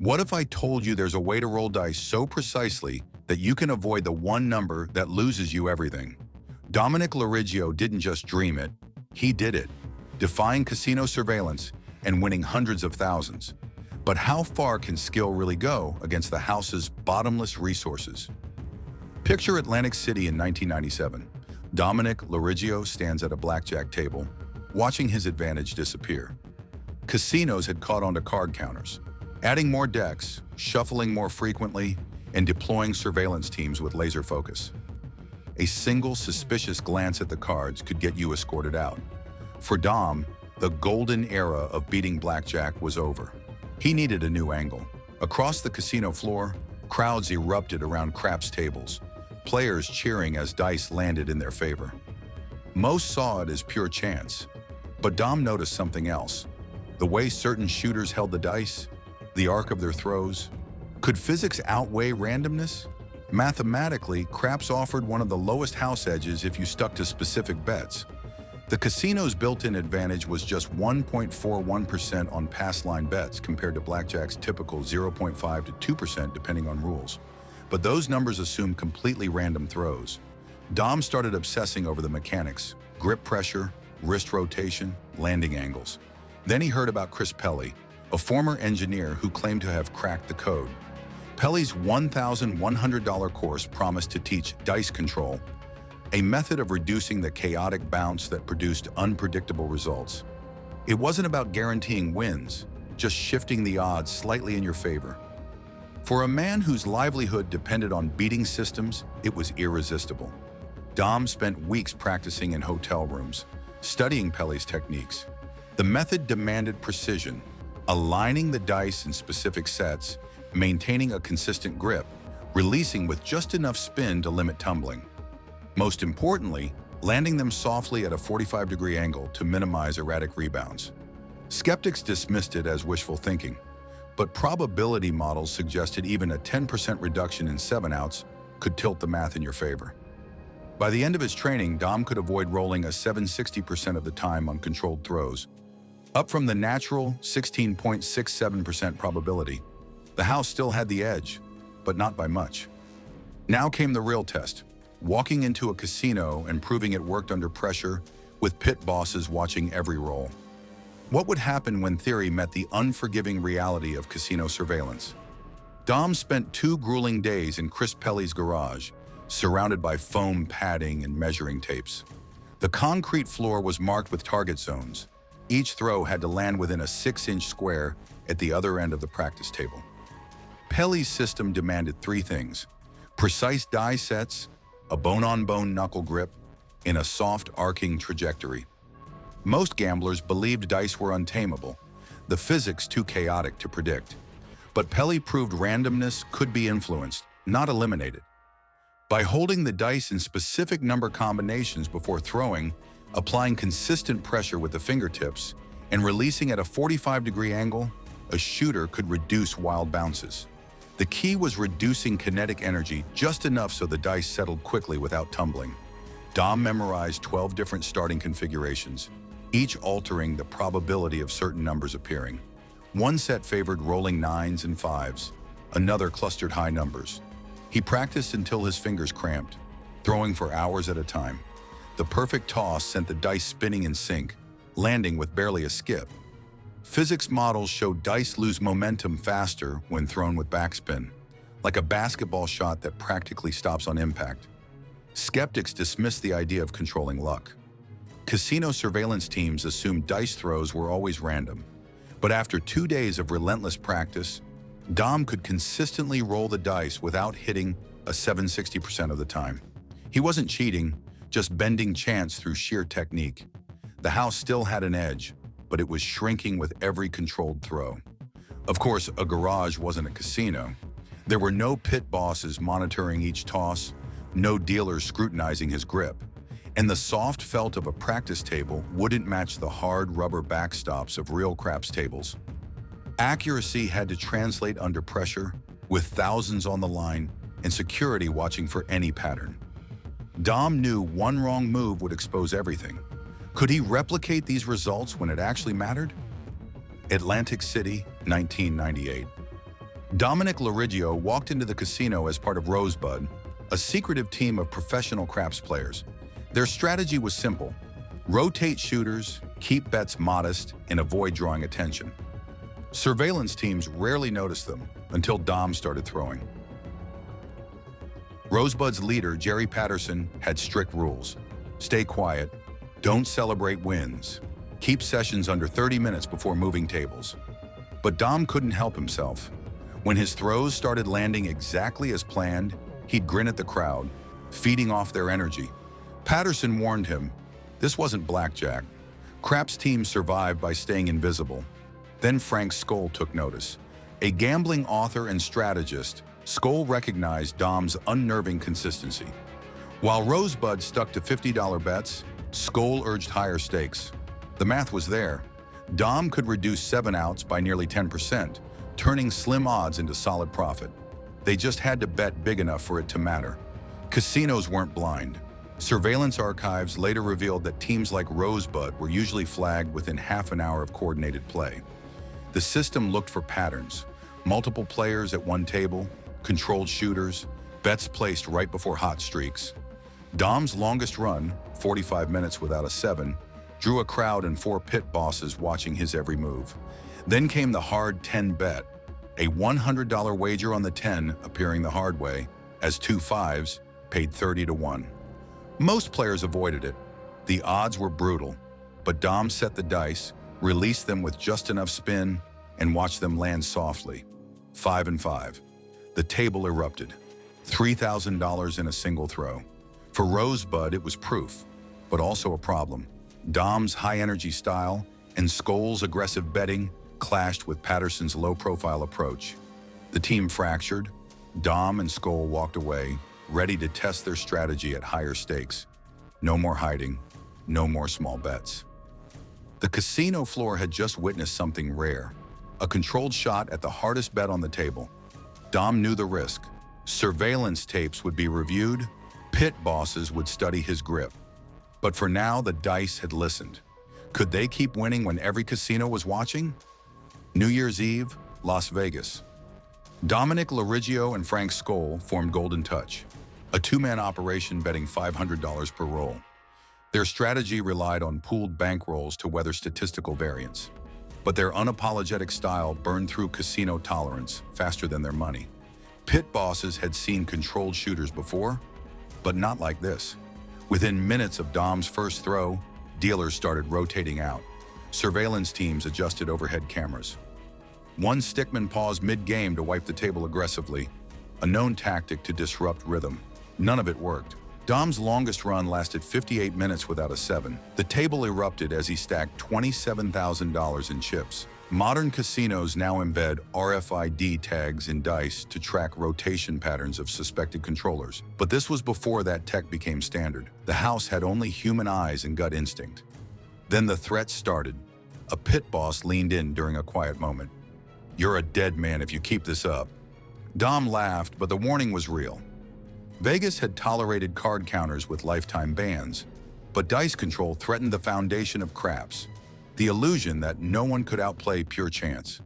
What if I told you there's a way to roll dice so precisely that you can avoid the one number that loses you everything? Dominic LoRiggio didn't just dream it, he did it, defying casino surveillance and winning hundreds of thousands. But how far can skill really go against the house's bottomless resources? Picture Atlantic City in 1997. Dominic LoRiggio stands at a blackjack table, watching his advantage disappear. Casinos had caught on to card counters, adding more decks, shuffling more frequently, and deploying surveillance teams with laser focus. A single suspicious glance at the cards could get you escorted out. For Dom, the golden era of beating blackjack was over. He needed a new angle. Across the casino floor, crowds erupted around craps tables, players cheering as dice landed in their favor. Most saw it as pure chance, but Dom noticed something else. The way certain shooters held the dice, the arc of their throws. Could physics outweigh randomness? Mathematically, craps offered one of the lowest house edges if you stuck to specific bets. The casino's built-in advantage was just 1.41% on pass-line bets compared to blackjack's typical 0.5 to 2% depending on rules. But those numbers assume completely random throws. Dom started obsessing over the mechanics: grip pressure, wrist rotation, landing angles. Then he heard about Chris Pelly, a former engineer who claimed to have cracked the code. Pelly's $1,100 course promised to teach dice control, a method of reducing the chaotic bounce that produced unpredictable results. It wasn't about guaranteeing wins, just shifting the odds slightly in your favor. For a man whose livelihood depended on beating systems, it was irresistible. Dom spent weeks practicing in hotel rooms, studying Pelly's techniques. The method demanded precision, aligning the dice in specific sets, maintaining a consistent grip, releasing with just enough spin to limit tumbling. Most importantly, landing them softly at a 45-degree angle to minimize erratic rebounds. Skeptics dismissed it as wishful thinking, but probability models suggested even a 10% reduction in 7-outs could tilt the math in your favor. By the end of his training, Dom could avoid rolling a 760% of the time on controlled throws, up from the natural 16.67% probability. The house still had the edge, but not by much. Now came the real test, walking into a casino and proving it worked under pressure, with pit bosses watching every roll. What would happen when theory met the unforgiving reality of casino surveillance? Dom spent 2 grueling days in Chris Pelly's garage, surrounded by foam padding and measuring tapes. The concrete floor was marked with target zones. Each throw had to land within a 6-inch square at the other end of the practice table. Pelly's system demanded 3 things: precise die sets, a bone-on-bone knuckle grip, and a soft arcing trajectory. Most gamblers believed dice were untamable, the physics too chaotic to predict. But Pelly proved randomness could be influenced, not eliminated. By holding the dice in specific number combinations before throwing, applying consistent pressure with the fingertips, and releasing at a 45-degree angle, a shooter could reduce wild bounces. The key was reducing kinetic energy just enough so the dice settled quickly without tumbling. Dom memorized 12 different starting configurations, each altering the probability of certain numbers appearing. One set favored rolling 9s and 5s, another clustered high numbers. He practiced until his fingers cramped, throwing for hours at a time. The perfect toss sent the dice spinning in sync, landing with barely a skip. Physics models show dice lose momentum faster when thrown with backspin, like a basketball shot that practically stops on impact. Skeptics dismiss the idea of controlling luck. Casino surveillance teams assumed dice throws were always random. But after 2 days of relentless practice, Dom could consistently roll the dice without hitting a 760% of the time. He wasn't cheating, just bending chance through sheer technique. The house still had an edge, but it was shrinking with every controlled throw. Of course, a garage wasn't a casino. There were no pit bosses monitoring each toss, no dealers scrutinizing his grip, and the soft felt of a practice table wouldn't match the hard rubber backstops of real craps tables. Accuracy had to translate under pressure, with thousands on the line and security watching for any pattern. Dom knew one wrong move would expose everything. Could he replicate these results when it actually mattered? Atlantic City, 1998. Dominic LoRiggio walked into the casino as part of Rosebud, a secretive team of professional craps players. Their strategy was simple: rotate shooters, keep bets modest, and avoid drawing attention. Surveillance teams rarely noticed them until Dom started throwing. Rosebud's leader, Jerry Patterson, had strict rules. Stay quiet, don't celebrate wins, keep sessions under 30 minutes before moving tables. But Dom couldn't help himself. When his throws started landing exactly as planned, he'd grin at the crowd, feeding off their energy. Patterson warned him, this wasn't blackjack. Craps teams survived by staying invisible. Then Frank Skoll took notice. A gambling author and strategist, Skoll recognized Dom's unnerving consistency. While Rosebud stuck to $50 bets, Skoll urged higher stakes. The math was there. Dom could reduce 7 outs by nearly 10%, turning slim odds into solid profit. They just had to bet big enough for it to matter. Casinos weren't blind. Surveillance archives later revealed that teams like Rosebud were usually flagged within half an hour of coordinated play. The system looked for patterns: multiple players at one table, controlled shooters, bets placed right before hot streaks. Dom's longest run, 45 minutes without a 7, drew a crowd and 4 pit bosses watching his every move. Then came the hard 10 bet, a $100 wager on the 10 appearing the hard way, as 2 5s paid 30 to 1. Most players avoided it. The odds were brutal, but Dom set the dice, released them with just enough spin, and watched them land softly. 5 and 5. The table erupted. $3,000 in a single throw. For Rosebud, it was proof, but also a problem. Dom's high-energy style and Skoll's aggressive betting clashed with Patterson's low-profile approach. The team fractured. Dom and Skoll walked away, ready to test their strategy at higher stakes. No more hiding, no more small bets. The casino floor had just witnessed something rare: a controlled shot at the hardest bet on the table. Dom knew the risk. Surveillance tapes would be reviewed, pit bosses would study his grip. But for now, the dice had listened. Could they keep winning when every casino was watching? New Year's Eve, Las Vegas. Dominic LoRiggio and Frank Skoll formed Golden Touch, a 2-man operation betting $500 per roll. Their strategy relied on pooled bankrolls to weather statistical variance. But their unapologetic style burned through casino tolerance faster than their money. Pit bosses had seen controlled shooters before, but not like this. Within minutes of Dom's first throw, dealers started rotating out. Surveillance teams adjusted overhead cameras. One stickman paused mid-game to wipe the table aggressively, a known tactic to disrupt rhythm. None of it worked. Dom's longest run lasted 58 minutes without a 7. The table erupted as he stacked $27,000 in chips. Modern casinos now embed RFID tags in dice to track rotation patterns of suspected controllers. But this was before that tech became standard. The house had only human eyes and gut instinct. Then the threat started. A pit boss leaned in during a quiet moment. "You're a dead man if you keep this up." Dom laughed, but the warning was real. Vegas had tolerated card counters with lifetime bans, but dice control threatened the foundation of craps, the illusion that no one could outplay pure chance.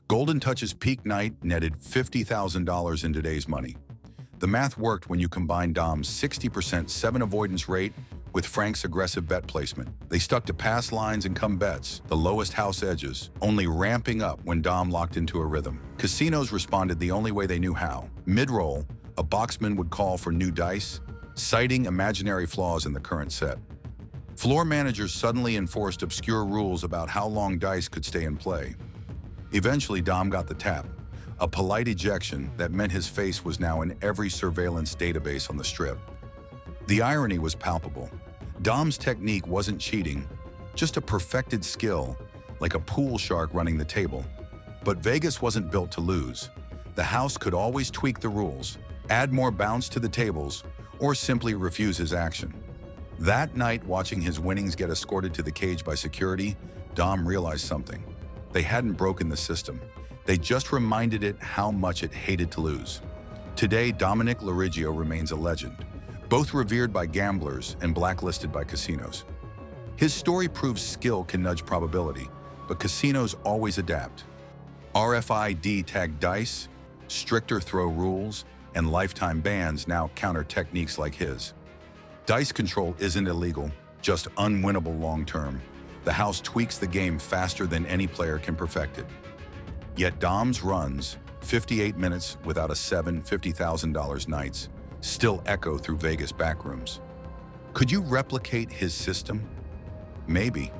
Golden Touch's peak night netted $50,000 in today's money. The math worked when you combined Dom's 60% 7 avoidance rate with Frank's aggressive bet placement. They stuck to pass lines and come bets, the lowest house edges, only ramping up when Dom locked into a rhythm. Casinos responded the only way they knew how. Mid-roll, a boxman would call for new dice, citing imaginary flaws in the current set. Floor managers suddenly enforced obscure rules about how long dice could stay in play. Eventually, Dom got the tap, a polite ejection that meant his face was now in every surveillance database on the Strip. The irony was palpable. Dom's technique wasn't cheating, just a perfected skill, like a pool shark running the table. But Vegas wasn't built to lose. The house could always tweak the rules, add more bounce to the tables, or simply refuse his action. That night, watching his winnings get escorted to the cage by security, Dom realized something. They hadn't broken the system. They just reminded it how much it hated to lose. Today, Dominic LoRiggio remains a legend, both revered by gamblers and blacklisted by casinos. His story proves skill can nudge probability, but casinos always adapt. RFID tagged dice, Stricter throw rules and lifetime bans now counter techniques like his. Dice control isn't illegal, just unwinnable long-term. The house tweaks the game faster than any player can perfect it. Yet Dom's runs, 58 minutes without a $50,000 nights, still echo through Vegas backrooms. Could you replicate his system? Maybe,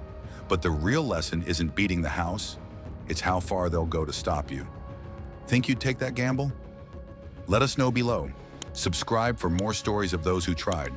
but the real lesson isn't beating the house, it's how far they'll go to stop you. Think you'd take that gamble? Let us know below. Subscribe for more stories of those who tried.